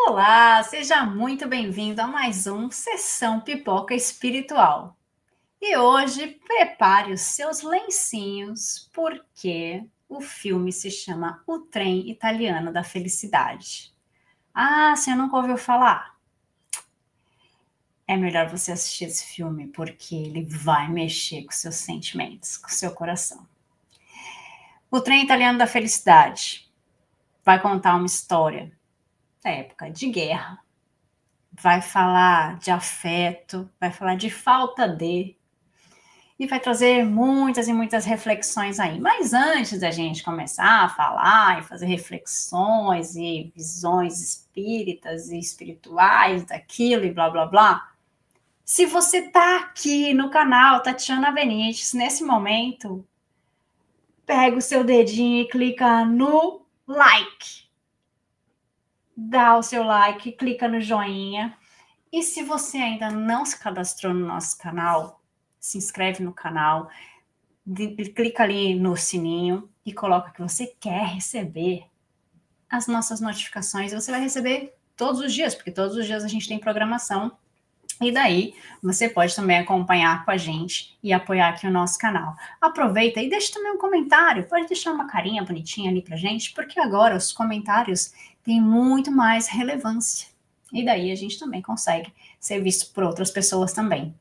Olá, seja muito bem-vindo a mais um Sessão Pipoca Espiritual. E hoje, prepare os seus lencinhos, porque o filme se chama O Trem Italiano da Felicidade. Ah, você nunca ouviu falar? É melhor você assistir esse filme, porque ele vai mexer com seus sentimentos, com seu coração. O Trem Italiano da Felicidade vai contar uma história da época de guerra. Vai falar de afeto, vai falar de falta de, e vai trazer muitas e muitas reflexões aí. Mas antes da gente começar a falar e fazer reflexões e visões espíritas e espirituais daquilo e blá blá blá, se você está aqui no canal Tatiana Benites, nesse momento, pega o seu dedinho e clica no like. Dá o seu like, clica no joinha. E se você ainda não se cadastrou no nosso canal, se inscreve no canal, clica ali no sininho e coloca que você quer receber as nossas notificações. Você vai receber todos os dias, porque todos os dias a gente tem programação. E daí você pode também acompanhar com a gente e apoiar aqui o nosso canal. Aproveita e deixa também um comentário, pode deixar uma carinha bonitinha ali pra gente, porque agora os comentários têm muito mais relevância. E daí a gente também consegue ser visto por outras pessoas também.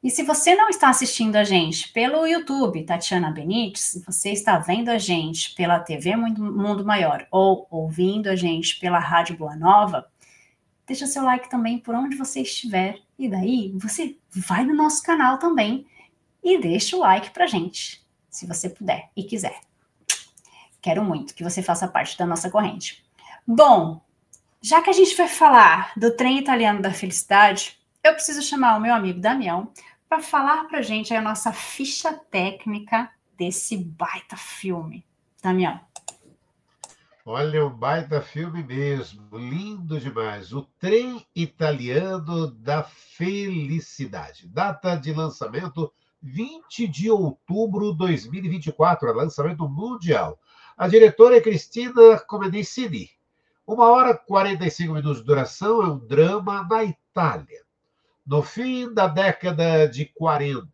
E se você não está assistindo a gente pelo YouTube, Tatiana Benites, se você está vendo a gente pela TV Mundo Maior ou ouvindo a gente pela Rádio Boa Nova, deixa seu like também por onde você estiver. E daí você vai no nosso canal também e deixa o like pra gente, se você puder e quiser. Quero muito que você faça parte da nossa corrente. Bom, já que a gente vai falar do Trem Italiano da Felicidade, eu preciso chamar o meu amigo Damião para falar para a gente a nossa ficha técnica desse baita filme. Damião. Olha, um baita filme mesmo, lindo demais. O Trem Italiano da Felicidade. Data de lançamento 20 de outubro de 2024, é lançamento mundial. A diretora é Cristina Comenicini. 1 hora e 45 minutos de duração, é um drama na Itália. No fim da década de 40,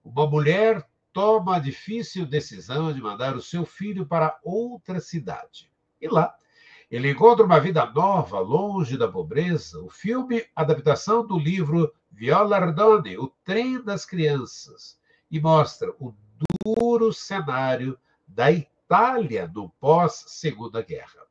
uma mulher toma a difícil decisão de mandar o seu filho para outra cidade. E lá, ele encontra uma vida nova, longe da pobreza. O filme, adaptação do livro Viola Ardoni, O Trem das Crianças, e mostra o duro cenário da Itália no pós-Segunda Guerra.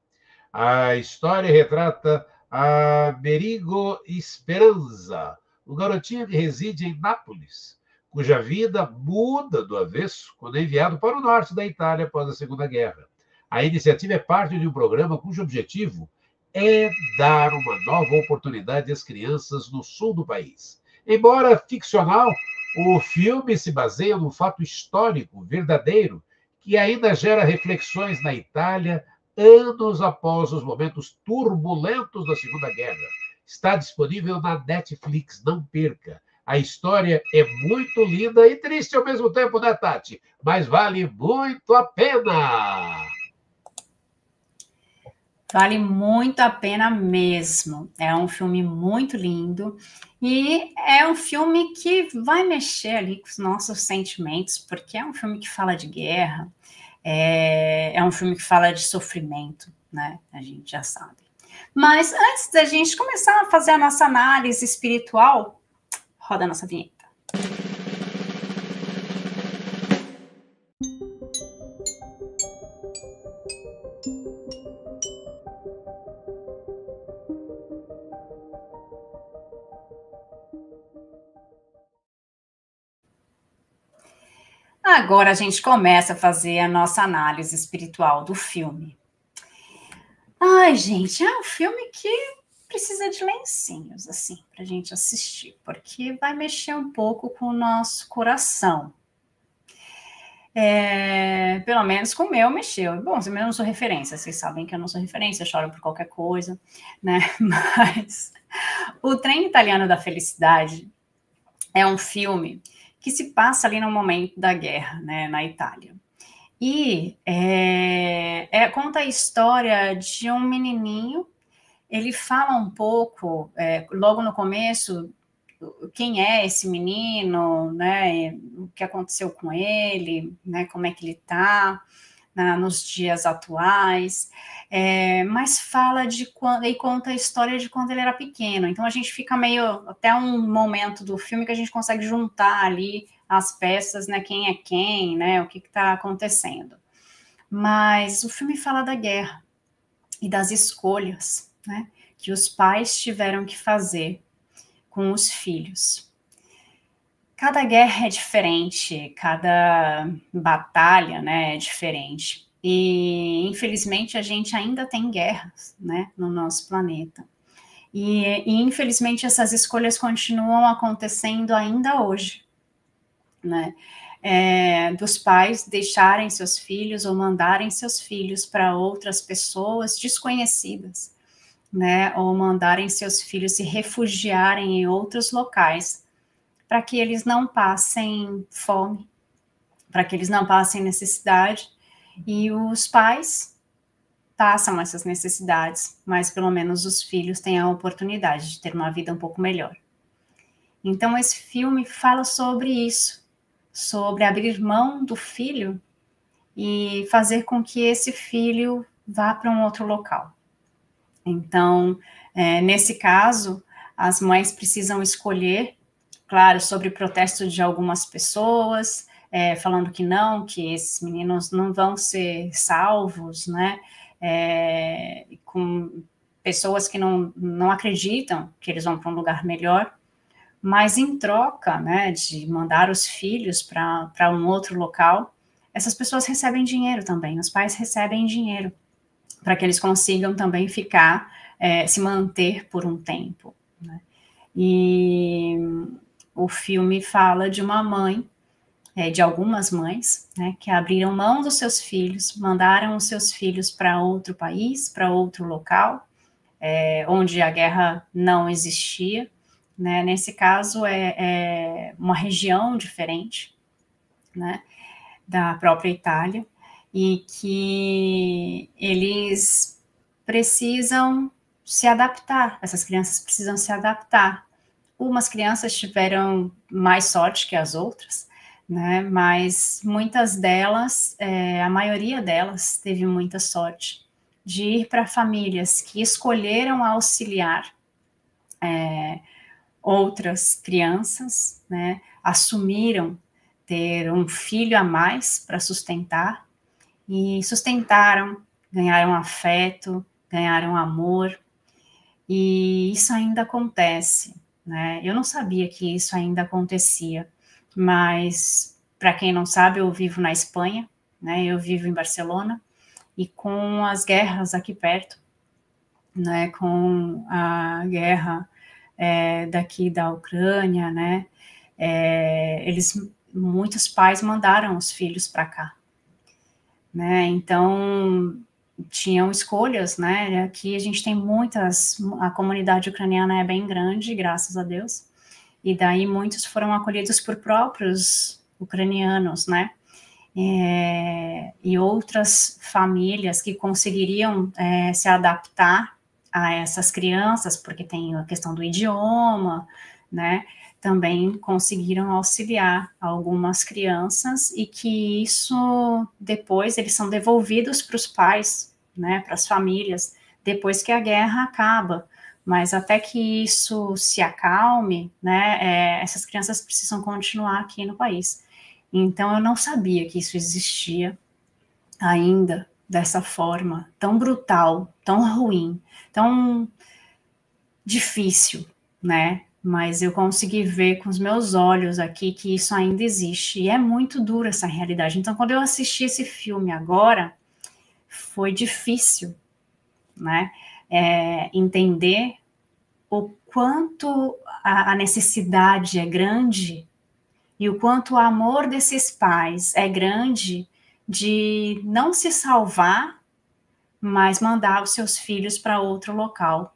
A história retrata Amerigo Speranza, um garotinho que reside em Nápoles, cuja vida muda do avesso quando é enviado para o norte da Itália após a Segunda Guerra. A iniciativa é parte de um programa cujo objetivo é dar uma nova oportunidade às crianças no sul do país. Embora ficcional, o filme se baseia num fato histórico verdadeiro que ainda gera reflexões na Itália anos após os momentos turbulentos da Segunda Guerra. Está disponível na Netflix, não perca. A história é muito linda e triste ao mesmo tempo, né, Tati? Mas vale muito a pena! Vale muito a pena mesmo. É um filme muito lindo e é um filme que vai mexer ali com os nossos sentimentos, porque é um filme que fala de guerra, é um filme que fala de sofrimento, né? A gente já sabe. Mas antes da gente começar a fazer a nossa análise espiritual, roda a nossa vinheta. Agora a gente começa a fazer a nossa análise espiritual do filme. Ai, gente, é um filme que precisa de lencinhos, assim, pra gente assistir, porque vai mexer um pouco com o nosso coração. Pelo menos com o meu mexeu. Bom, eu não sou referência, vocês sabem que eu não sou referência, eu choro por qualquer coisa, né? Mas O Trem Italiano da Felicidade é um filme que se passa ali no momento da guerra, né, na Itália. E conta a história de um menininho. ele fala um pouco, logo no começo, quem é esse menino, né, o que aconteceu com ele, né, como é que ele está nos dias atuais, mas fala de quando, e conta a história de quando ele era pequeno, então a gente fica meio, até um momento do filme que a gente consegue juntar ali as peças, né, quem é quem, né, o que está acontecendo. Mas o filme fala da guerra e das escolhas, né, que os pais tiveram que fazer com os filhos. Cada guerra é diferente, cada batalha, né, é diferente. E, infelizmente, a gente ainda tem guerras, né, no nosso planeta. E infelizmente, essas escolhas continuam acontecendo ainda hoje, né? Dos pais deixarem seus filhos ou mandarem seus filhos para outras pessoas desconhecidas, né? Ou mandarem seus filhos se refugiarem em outros locais, para que eles não passem fome, para que eles não passem necessidade, e os pais passam essas necessidades, mas pelo menos os filhos têm a oportunidade de ter uma vida um pouco melhor. Então esse filme fala sobre isso, sobre abrir mão do filho e fazer com que esse filho vá para um outro local. Então, nesse caso, as mães precisam escolher, claro, sobre o protesto de algumas pessoas, falando que esses meninos não vão ser salvos, né, com pessoas que não acreditam que eles vão para um lugar melhor, mas em troca, né, de mandar os filhos para um outro local, essas pessoas recebem dinheiro também, os pais recebem dinheiro, para que eles consigam também ficar, se manter por um tempo, né? E o filme fala de uma mãe, de algumas mães, né, que abriram mão dos seus filhos, mandaram os seus filhos para outro país, para outro local, onde a guerra não existia, né? Nesse caso é uma região diferente, né, da própria Itália, e que eles precisam se adaptar, essas crianças precisam se adaptar. Umas crianças tiveram mais sorte que as outras, né, mas muitas delas, a maioria delas teve muita sorte de ir para famílias que escolheram auxiliar outras crianças, né, assumiram ter um filho a mais para sustentar, e sustentaram, ganharam afeto, ganharam amor, e isso ainda acontece, né? Eu não sabia que isso ainda acontecia, mas, para quem não sabe, eu vivo na Espanha, né? Eu vivo em Barcelona, e com as guerras aqui perto, né? Com a guerra daqui da Ucrânia, né? Muitos pais mandaram os filhos para cá, né? Então tinham escolhas, né? Aqui a gente tem a comunidade ucraniana é bem grande, graças a Deus, e daí muitos foram acolhidos por próprios ucranianos, né? E outras famílias que conseguiriam se adaptar a essas crianças, porque tem a questão do idioma, né? Também conseguiram auxiliar algumas crianças, e que isso depois eles são devolvidos para os pais, né, para as famílias, depois que a guerra acaba. Mas até que isso se acalme, né, essas crianças precisam continuar aqui no país. Então eu não sabia que isso existia ainda dessa forma tão brutal, tão ruim, tão difícil, né? Mas eu consegui ver com os meus olhos aqui que isso ainda existe, e é muito dura essa realidade. Então, quando eu assisti esse filme agora, foi difícil, né? Entender o quanto a necessidade é grande, e o quanto o amor desses pais é grande, de não se salvar, mas mandar os seus filhos para outro local,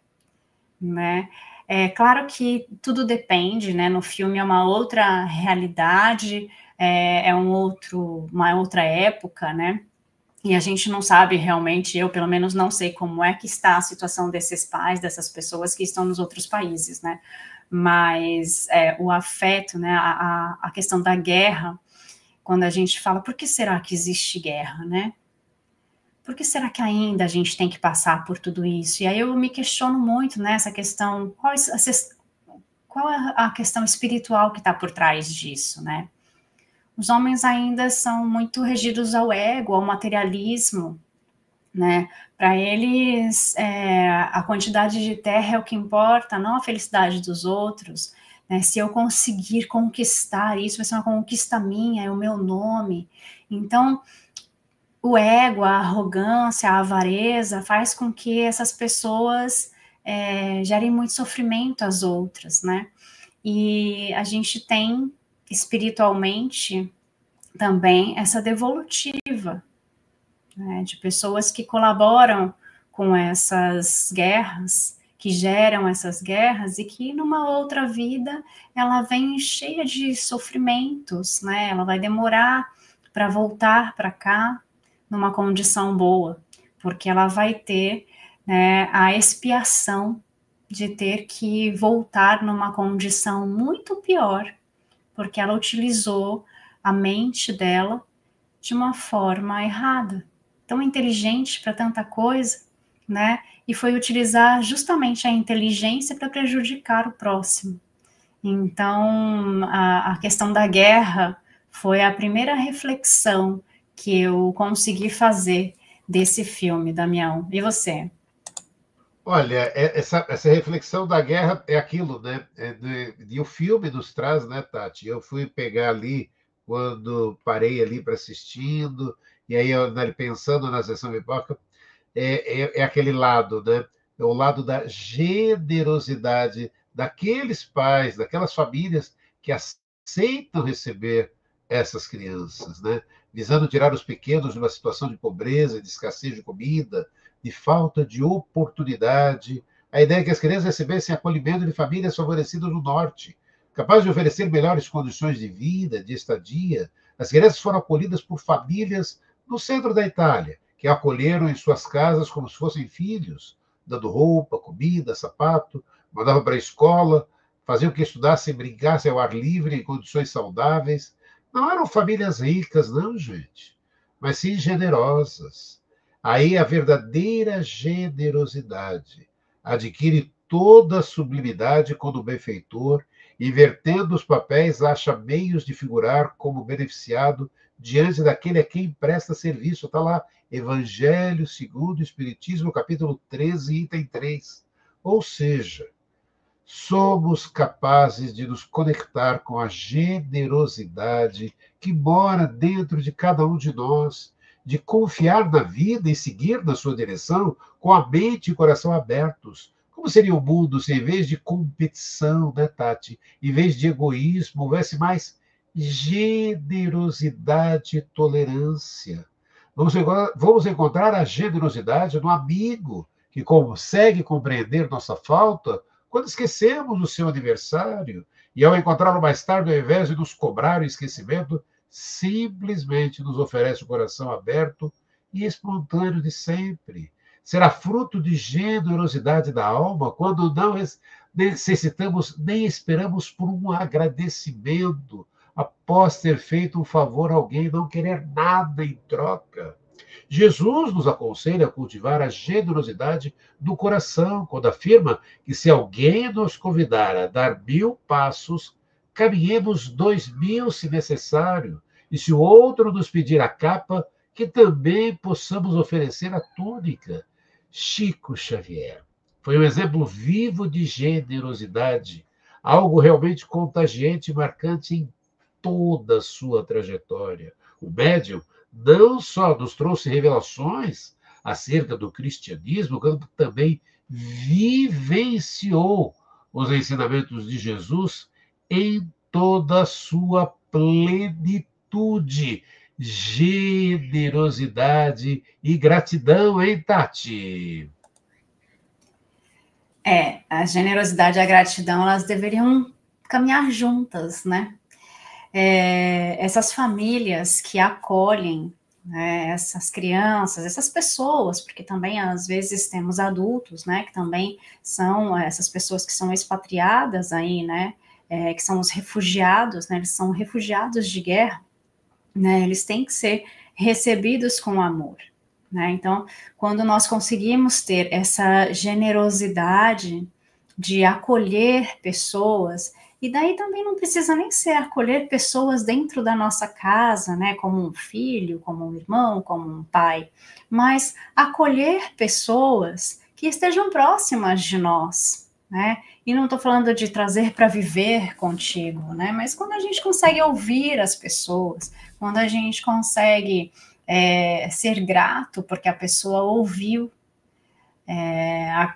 né? É claro que tudo depende, né? No filme é uma outra realidade, uma outra época, né? E a gente não sabe realmente, eu pelo menos não sei como é que está a situação desses pais, dessas pessoas que estão nos outros países, né? Mas o afeto, né, a questão da guerra, quando a gente fala, por que será que existe guerra, né? Por que será que ainda a gente tem que passar por tudo isso? E aí eu me questiono muito nessa questão, qual é a questão espiritual que está por trás disso, né? Os homens ainda são muito regidos ao ego, ao materialismo, né? Para eles, a quantidade de terra é o que importa, não a felicidade dos outros, né? Se eu conseguir conquistar isso, vai ser uma conquista minha, é o meu nome. Então, o ego, a arrogância, a avareza faz com que essas pessoas gerem muito sofrimento às outras, né? E a gente tem espiritualmente também essa devolutiva, né, de pessoas que colaboram com essas guerras, que geram essas guerras, e que numa outra vida ela vem cheia de sofrimentos, né? Ela vai demorar para voltar para cá numa condição boa, porque ela vai ter, né, a expiação de ter que voltar numa condição muito pior, porque ela utilizou a mente dela de uma forma errada, tão inteligente para tanta coisa, né? E foi utilizar justamente a inteligência para prejudicar o próximo. Então, a questão da guerra foi a primeira reflexão que eu consegui fazer desse filme, Damião. E você? Olha, essa reflexão da guerra é aquilo, né? E o filme nos traz, né, Tati? Eu fui pegar ali quando parei ali para assistindo, e aí eu ali pensando na sessão pipoca, é aquele lado, né? É o lado da generosidade daqueles pais, daquelas famílias que aceitam receber essas crianças, né? Visando tirar os pequenos de uma situação de pobreza, de escassez de comida, de falta de oportunidade. A ideia é que as crianças recebessem acolhimento de famílias favorecidas no norte, capazes de oferecer melhores condições de vida, de estadia. As crianças foram acolhidas por famílias no centro da Itália, que acolheram em suas casas como se fossem filhos, dando roupa, comida, sapato, mandavam para a escola, faziam que estudassem e brincassem ao ar livre, em condições saudáveis. Não eram famílias ricas, não, gente, mas sim generosas. Aí a verdadeira generosidade adquire toda a sublimidade quando o benfeitor, invertendo os papéis, acha meios de figurar como beneficiado diante daquele a quem presta serviço. Está lá, Evangelho segundo o Espiritismo, capítulo 13, item 3. Ou seja, somos capazes de nos conectar com a generosidade que mora dentro de cada um de nós, de confiar na vida e seguir na sua direção com a mente e coração abertos. Como seria o mundo se, em vez de competição, né, Tati, em vez de egoísmo, houvesse mais generosidade e tolerância? Vamos encontrar a generosidade no amigo que consegue compreender nossa falta quando esquecemos o seu aniversário, e ao encontrá-lo mais tarde, ao invés de nos cobrar o esquecimento, simplesmente nos oferece o coração aberto e espontâneo de sempre. Será fruto de generosidade da alma quando não necessitamos nem esperamos por um agradecimento após ter feito um favor a alguém e não querer nada em troca. Jesus nos aconselha a cultivar a generosidade do coração, quando afirma que se alguém nos convidar a dar 1000 passos, caminhemos 2000 se necessário, e se o outro nos pedir a capa, que também possamos oferecer a túnica. Chico Xavier foi um exemplo vivo de generosidade, algo realmente contagiante e marcante em toda a sua trajetória. O médium não só nos trouxe revelações acerca do cristianismo, como também vivenciou os ensinamentos de Jesus em toda a sua plenitude. Generosidade e gratidão, hein, Tati? A generosidade e a gratidão, elas deveriam caminhar juntas, né? Essas famílias que acolhem, né, essas crianças, essas pessoas, porque também às vezes temos adultos, né, que também são essas pessoas que são expatriadas aí, né, que são os refugiados, né, eles são refugiados de guerra, né, eles têm que ser recebidos com amor, né, então, quando nós conseguimos ter essa generosidade de acolher pessoas, e daí também não precisa nem ser acolher pessoas dentro da nossa casa, né, como um filho, como um irmão, como um pai, mas acolher pessoas que estejam próximas de nós, né, e não estou falando de trazer para viver contigo, né, mas quando a gente consegue ouvir as pessoas, quando a gente consegue ser grato porque a pessoa ouviu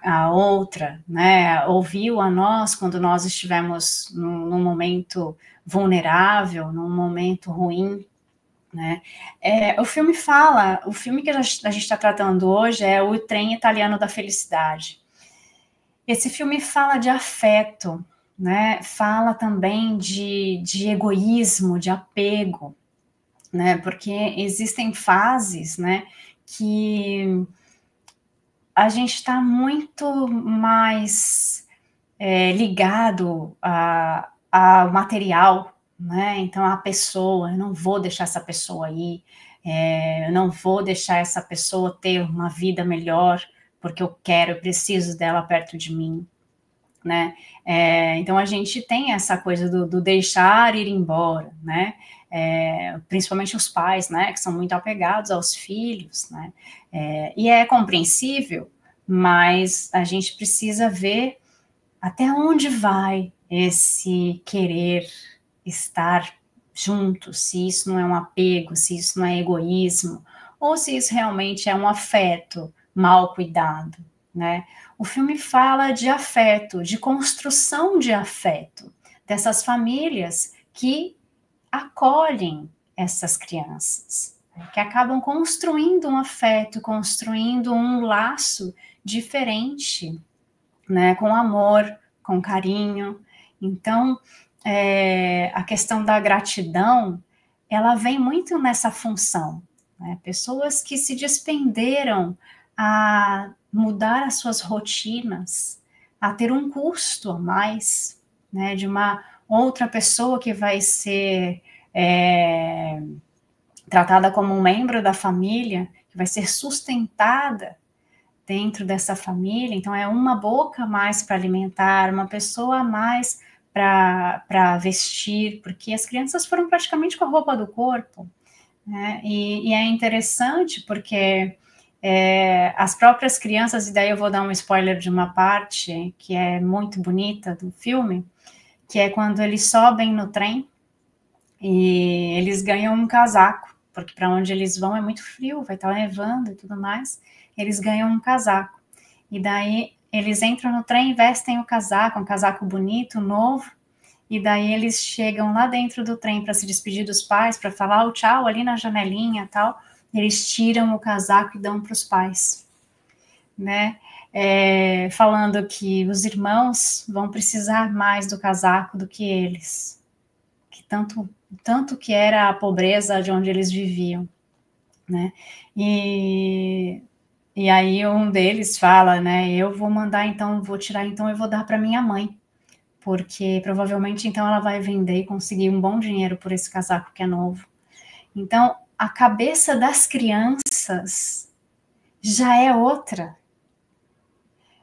a outra, né, ouviu a nós quando nós estivemos num momento vulnerável, num momento ruim, né. O filme que a gente está tratando hoje é O Trem Italiano da Felicidade. Esse filme fala de afeto, né, fala também de egoísmo, de apego, né, porque existem fases, né, que a gente está muito mais ligado ao material, né? Então, a pessoa, eu não vou deixar essa pessoa ir, eu não vou deixar essa pessoa ter uma vida melhor, porque eu quero, eu preciso dela perto de mim, né? Então, a gente tem essa coisa do deixar ir embora, né? Principalmente os pais, né? Que são muito apegados aos filhos, né? E é compreensível, mas a gente precisa ver até onde vai esse querer estar junto, se isso não é um apego, se isso não é egoísmo, ou se isso realmente é um afeto mal cuidado, né? O filme fala de afeto, de construção de afeto, dessas famílias que acolhem essas crianças, que acabam construindo um afeto, construindo um laço diferente, né, com amor, com carinho. Então, a questão da gratidão, ela vem muito nessa função, né? Pessoas que se despenderam a mudar as suas rotinas, a ter um custo a mais, né, de uma outra pessoa que vai ser tratada como um membro da família, que vai ser sustentada dentro dessa família, então é uma boca a mais para alimentar, uma pessoa a mais para vestir, porque as crianças foram praticamente com a roupa do corpo, né? E é interessante porque as próprias crianças, e daí eu vou dar um spoiler de uma parte que é muito bonita do filme, que é quando eles sobem no trem e eles ganham um casaco, porque para onde eles vão é muito frio, vai estar nevando e tudo mais, eles ganham um casaco. E daí eles entram no trem, vestem o casaco, um casaco bonito, novo, e daí eles chegam lá dentro do trem para se despedir dos pais, para falar o tchau ali na janelinha e tal, eles tiram o casaco e dão para os pais, né? Falando que os irmãos vão precisar mais do casaco do que eles, que tanto que era a pobreza de onde eles viviam, né? E aí um deles fala, né, eu vou mandar então, vou tirar então e vou dar para minha mãe, porque provavelmente então ela vai vender e conseguir um bom dinheiro por esse casaco que é novo. Então, a cabeça das crianças já é outra.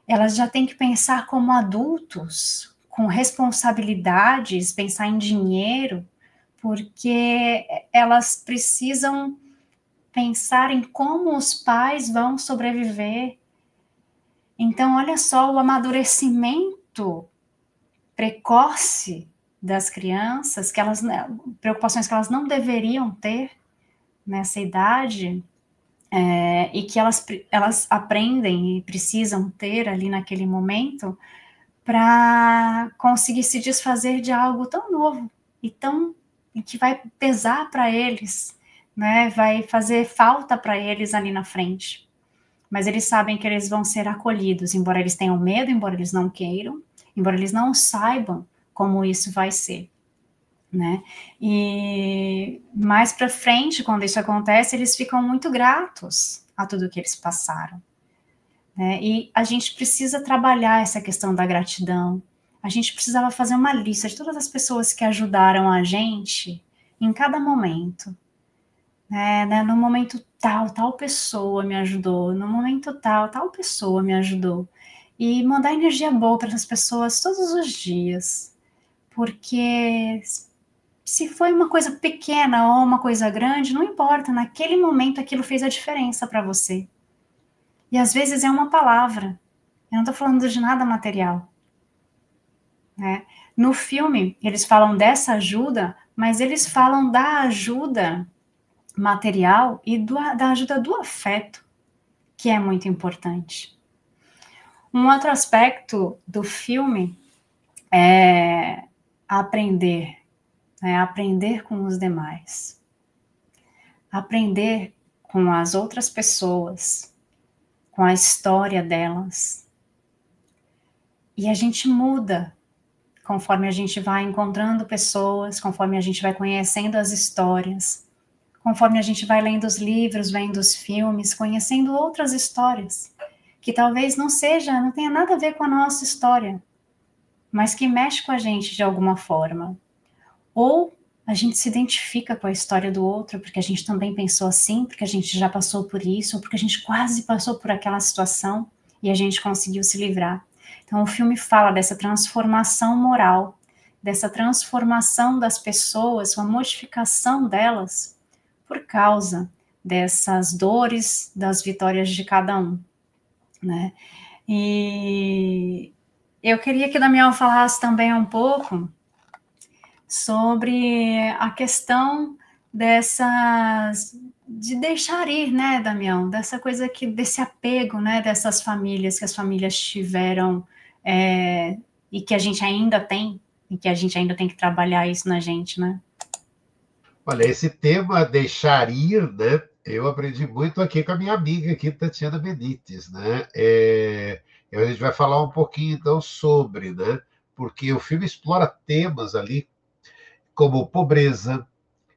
Elas já têm que pensar como adultos, com responsabilidades, pensar em dinheiro, porque elas precisam pensar em como os pais vão sobreviver. Então, olha só o amadurecimento precoce das crianças, que elas, preocupações que elas não deveriam ter nessa idade, e que elas aprendem e precisam ter ali naquele momento para conseguir se desfazer de algo tão novo e que vai pesar para eles, né? Vai fazer falta para eles ali na frente. Mas eles sabem que eles vão ser acolhidos, embora eles tenham medo, embora eles não queiram, embora eles não saibam como isso vai ser. né? E mais para frente, quando isso acontece, eles ficam muito gratos a tudo que eles passaram, né? E a gente precisa trabalhar essa questão da gratidão. A gente precisava fazer uma lista de todas as pessoas que ajudaram a gente em cada momento, né? No momento tal pessoa me ajudou, no momento tal pessoa me ajudou. E mandar energia boa para essas pessoas todos os dias, porque se foi uma coisa pequena ou uma coisa grande, não importa, naquele momento aquilo fez a diferença para você. E às vezes é uma palavra, eu não estou falando de nada material, né? No filme, eles falam dessa ajuda, mas eles falam da ajuda material e da ajuda do afeto, que é muito importante. Um outro aspecto do filme é aprender, né? Aprender com os demais. Aprender com as outras pessoas, com a história delas. E a gente muda conforme a gente vai encontrando pessoas, conforme a gente vai conhecendo as histórias, conforme a gente vai lendo os livros, vendo os filmes, conhecendo outras histórias, que talvez não tenha nada a ver com a nossa história, mas que mexe com a gente de alguma forma. Ou a gente se identifica com a história do outro, porque a gente também pensou assim, porque a gente já passou por isso, ou porque a gente quase passou por aquela situação e a gente conseguiu se livrar. Então, o filme fala dessa transformação moral, dessa transformação das pessoas, uma modificação delas por causa dessas dores, das vitórias de cada um, né? E eu queria que o Damião falasse também um pouco sobre a questão de deixar ir, né, Damião, desse apego, né, dessas famílias que as famílias tiveram, e que a gente ainda tem, e que a gente ainda tem que trabalhar isso na gente, né? Olha, esse tema deixar ir, né? Eu aprendi muito aqui com a minha amiga aqui, Tatiana Benites, né? A gente vai falar um pouquinho então sobre, né? Porque o filme explora temas ali como pobreza,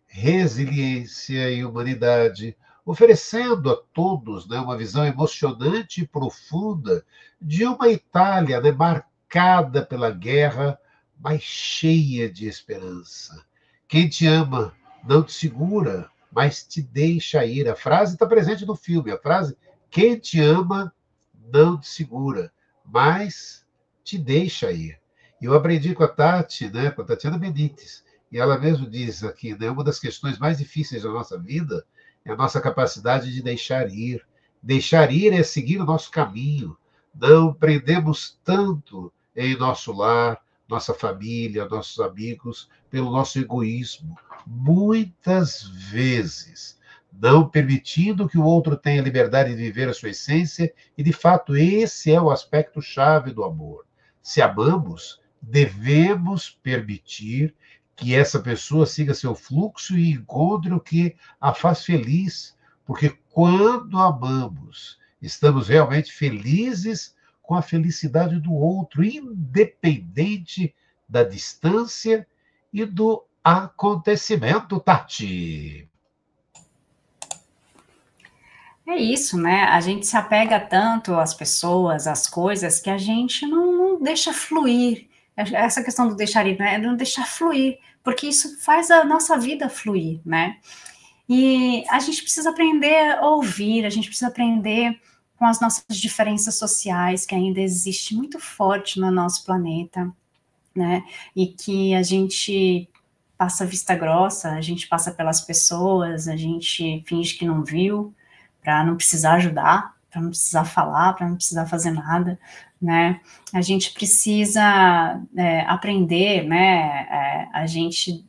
resiliência e humanidade, oferecendo a todos, né, uma visão emocionante e profunda de uma Itália, né, marcada pela guerra, mas cheia de esperança. Quem te ama não te segura, mas te deixa ir. A frase está presente no filme, a frase quem te ama não te segura, mas te deixa ir. E eu aprendi com a Tati, né, com a Tatiana Benites, e ela mesmo diz aqui, né, uma das questões mais difíceis da nossa vida é a nossa capacidade de deixar ir. Deixar ir é seguir o nosso caminho. Não prendemos tanto em nosso lar, nossa família, nossos amigos, pelo nosso egoísmo. Muitas vezes, não permitindo que o outro tenha liberdade de viver a sua essência, e de fato esse é o aspecto chave do amor. Se amamos, devemos permitir que essa pessoa siga seu fluxo e encontre o que a faz feliz, porque quando amamos, estamos realmente felizes com a felicidade do outro, independente da distância e do acontecimento, Tati. É isso, né? A gente se apega tanto às pessoas, às coisas, que a gente não deixa fluir. Essa questão do deixar ir, né? Não deixar fluir, porque isso faz a nossa vida fluir, né? E a gente precisa aprender a ouvir, a gente precisa aprender com as nossas diferenças sociais, que ainda existe muito forte no nosso planeta, né? E que a gente passa vista grossa, a gente passa pelas pessoas, a gente finge que não viu, para não precisar ajudar, para não precisar falar, para não precisar fazer nada, né? A gente precisa aprender, né? A gente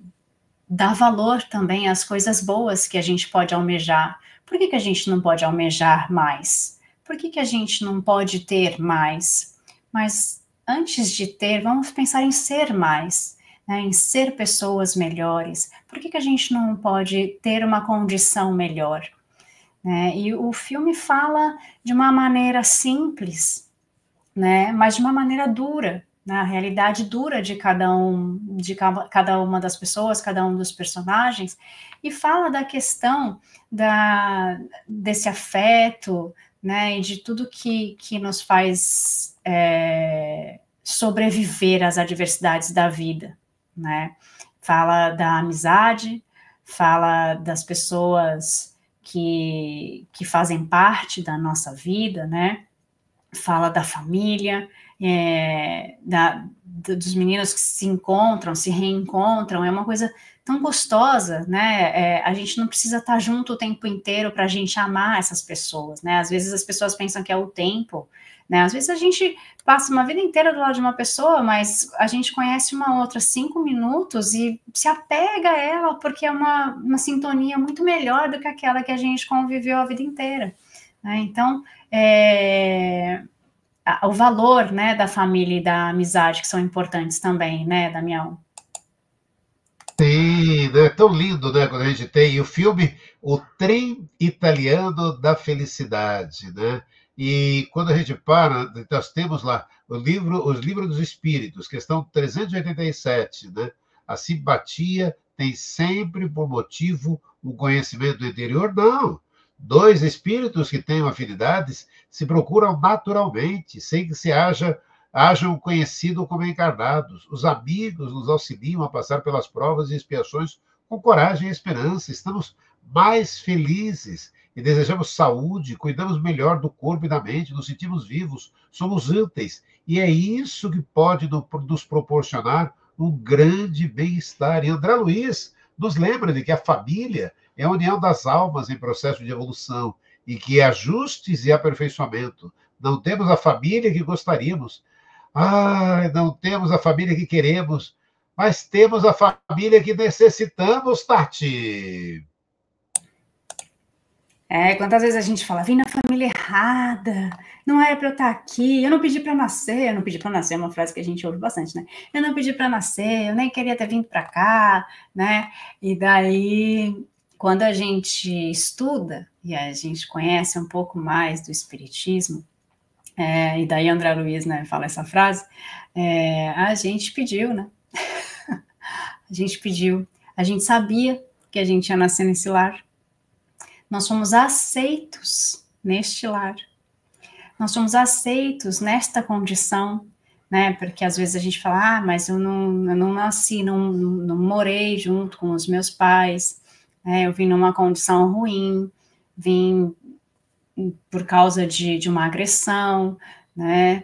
dá valor também às coisas boas que a gente pode almejar. Por que a gente não pode almejar mais? Por que a gente não pode ter mais? Mas antes de ter, vamos pensar em ser mais, né? Em ser pessoas melhores. Por que a gente não pode ter uma condição melhor? E o filme fala de uma maneira simples, né, mas de uma maneira dura, na realidade dura de cada uma das pessoas, cada um dos personagens, e fala da questão desse afeto, né, e de tudo que nos faz sobreviver às adversidades da vida, né? Fala da amizade, fala das pessoas que fazem parte da nossa vida, né? Fala da família, dos meninos que se encontram, se reencontram, é uma coisa tão gostosa, né? A gente não precisa estar junto o tempo inteiro para a gente amar essas pessoas, né? Às vezes as pessoas pensam que é o tempo, né? Às vezes a gente passa uma vida inteira do lado de uma pessoa, mas a gente conhece uma outra 5 minutos e se apega a ela porque é uma sintonia muito melhor do que aquela que a gente conviveu a vida inteira, né? Então, o valor, né, da família e da amizade, que são importantes também, né, Damião? Sim, né? Tão lindo, né? Quando a gente tem o filme O Trem Italiano da Felicidade, né? E quando a gente para, nós temos lá os livros dos Espíritos, questão 387, né? A simpatia tem sempre por motivo o conhecimento do interior? Não. Dois espíritos que tenham afinidades se procuram naturalmente, sem que hajam conhecido como encarnados. Os amigos nos auxiliam a passar pelas provas e expiações com coragem e esperança. Estamos mais felizes e desejamos saúde, cuidamos melhor do corpo e da mente, nos sentimos vivos, somos úteis. E é isso que pode nos proporcionar um grande bem-estar. E André Luiz nos lembra de que a família é a união das almas em processo de evolução e que ajustes e aperfeiçoamento. Não temos a família que gostaríamos, não temos a família que queremos, mas temos a família que necessitamos, Tati. Quantas vezes a gente fala, vim na família errada, não era para eu estar aqui, eu não pedi para nascer, é uma frase que a gente ouve bastante, né? Eu não pedi para nascer, eu nem queria ter vindo para cá, né? E daí, quando a gente estuda e a gente conhece um pouco mais do espiritismo, e daí André Luiz, né, fala essa frase, a gente pediu, né? A gente pediu, a gente sabia que a gente ia nascer nesse lar. Nós somos aceitos neste lar. Nós somos aceitos nesta condição, né? Porque às vezes a gente fala, mas eu não nasci, não morei junto com os meus pais, né? Eu vim numa condição ruim, vim por causa de uma agressão, né?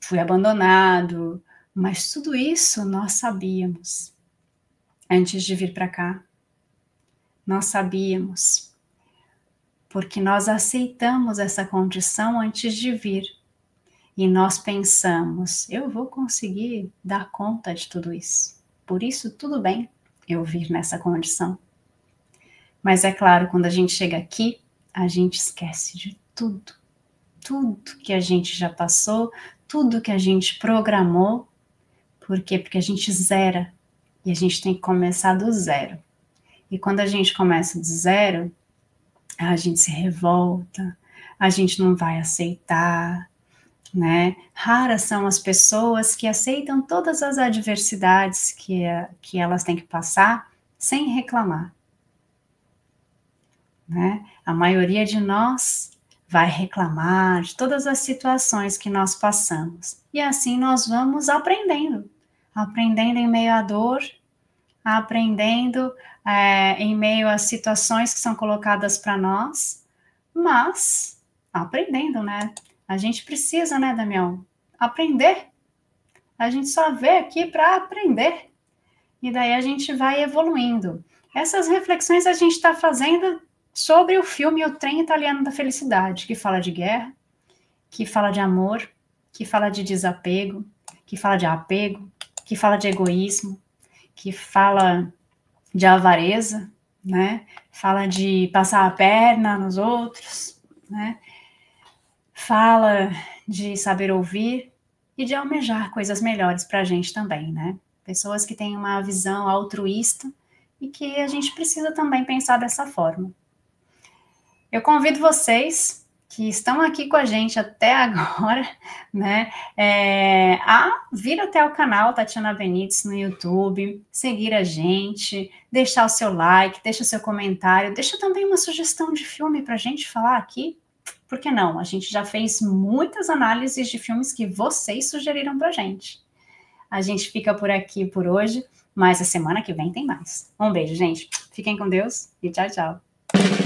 Fui abandonado, mas tudo isso nós sabíamos antes de vir para cá. Nós sabíamos, porque nós aceitamos essa condição antes de vir. E nós pensamos, eu vou conseguir dar conta de tudo isso. Por isso, tudo bem eu vir nessa condição. Mas é claro, quando a gente chega aqui, a gente esquece de tudo. Tudo que a gente já passou, tudo que a gente programou. Por quê? Porque a gente zera. E a gente tem que começar do zero. E quando a gente começa do zero, a gente se revolta, a gente não vai aceitar, né? Raras são as pessoas que aceitam todas as adversidades que elas têm que passar sem reclamar, né? A maioria de nós vai reclamar de todas as situações que nós passamos. E assim nós vamos aprendendo em meio à dor, aprendendo em meio às situações que são colocadas para nós, mas aprendendo, né? A gente precisa, né, Damião? Aprender. A gente só veio aqui para aprender. E daí a gente vai evoluindo. Essas reflexões a gente está fazendo sobre o filme O Trem Italiano da Felicidade, que fala de guerra, que fala de amor, que fala de desapego, que fala de apego, que fala de egoísmo, que fala de avareza, né? Fala de passar a perna nos outros, né? Fala de saber ouvir e de almejar coisas melhores para a gente também, né? Pessoas que têm uma visão altruísta e que a gente precisa também pensar dessa forma. Eu convido vocês que estão aqui com a gente até agora, né, a vir até o canal Tatiana Benites no YouTube, seguir a gente, deixar o seu like, deixa o seu comentário, deixa também uma sugestão de filme para a gente falar aqui, por que não? A gente já fez muitas análises de filmes que vocês sugeriram para a gente. A gente fica por aqui por hoje, mas a semana que vem tem mais. Um beijo, gente. Fiquem com Deus e tchau, tchau.